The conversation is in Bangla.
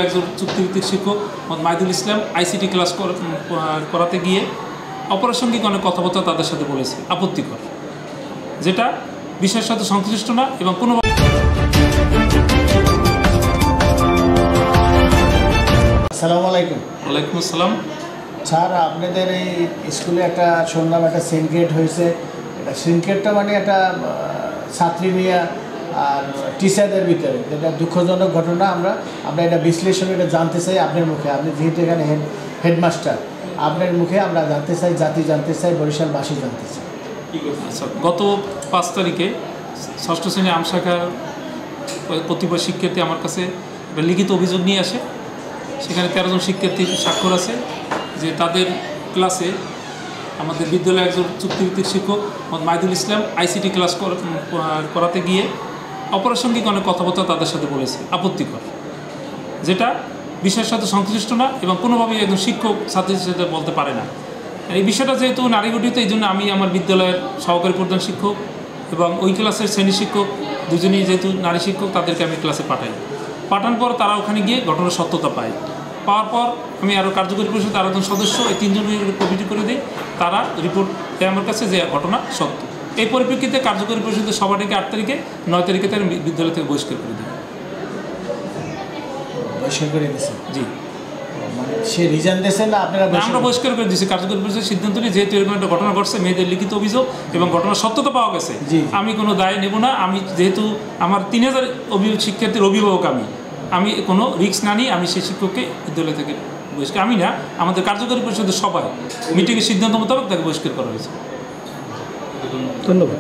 একজন চুক্তিভিত্তিক শিক্ষক মাইদুল ইসলাম আইসিটি ক্লাস করাতে গিয়ে অপ্রাসঙ্গিক অনেক কথাবার্তা তাদের সাথে বলেছে, আপত্তিকর, যেটা বিষয়ের সাথে সংশ্লিষ্ট না এবং কোনো। আসসালামু আলাইকুম। ওয়ালাইকুম আসসালাম। স্যার, আপনাদের এই স্কুলে একটা শুনলাম একটা সিনক্রেট হয়েছে। এটা সিনক্রেটটা মানে একটা ছাত্রী নিয়ে আর টিচারদের ভিতরে, যেটা দুঃখজনক ঘটনা। আমরা এটা বিশ্লেষণ এটা জানতে চাই আপনার মুখে। আপনি যেহেতু এখানে হেডমাস্টার, আপনার মুখে আমরা জানতে চাই, জাতি জানতে চাই, বরিশালবাসী জানতে চাই। আচ্ছা, গত 5 তারিখে ষষ্ঠ শ্রেণী আমশাখার কতিপয় শিক্ষার্থী আমার কাছে একটা লিখিত অভিযোগ নিয়ে আসে। সেখানে 13 জন শিক্ষার্থীর স্বাক্ষর আছে যে তাদের ক্লাসে আমাদের বিদ্যালয়ে একজন চুক্তিভিত্তিক শিক্ষক মাইদুল ইসলাম আইসিটি ক্লাস করাতে গিয়ে অপ্রাসঙ্গিক অনেক কথাবার্তা তাদের সাথে বলেছে, আপত্তিকর, যেটা বিষয়ের সাথে সংশ্লিষ্ট না এবং কোনোভাবেই একজন শিক্ষক ছাত্রীদের সাথে বলতে পারে না। এই বিষয়টা যেহেতু নারী গঠিত, এই জন্য আমি আমার বিদ্যালয়ের সহকারী প্রধান শিক্ষক এবং ওই ক্লাসের শ্রেণী শিক্ষক দুজনেই যেহেতু নারী শিক্ষক, তাদেরকে আমি ক্লাসে পাঠানোর পর তারা ওখানে গিয়ে ঘটনার সত্যতা পায়। পাওয়ার পর আমি আরও কার্যকরী পরিষদের আরও একজন সদস্য, এই 3 জনের কমিটি করে দিই। তারা রিপোর্ট দেয় আমার কাছে যে ঘটনা সত্য। এই পরিপ্রেক্ষিতে কার্যকরী পরিষদের সভাটিকে 8 তারিখে 9 তারিখে তারা বিদ্যালয় থেকে বহিষ্কার করে দিই। বহিষ্কার করে দিয়েছে? জি। মানে সে রিজাইন দিয়েছে না আপনারা? আমরা বহিষ্কার করে দিয়েছি। কার্যকরী পরিষদের সিদ্ধান্ত নিয়ে যেহেতু এরকম একটা ঘটনা ঘটছে, মেয়েদের লিখিত অভিযোগ এবং ঘটনার সত্যতা পাওয়া গেছে, আমি কোনো দায় নেব না। আমি যেহেতু আমার 3000 শিক্ষার্থীর অভিভাবক, আমি কোনো রিস্ক না নিয়ে আমি সেই শিক্ষককে বিদ্যালয় থেকে বহিষ্কার, আমি না, আমাদের কার্যকরী পরিষদের সবাই মিটিংয়ের সিদ্ধান্ত মোতাবেক তাকে বহিষ্কার করা হয়েছে। ধন্যবাদ।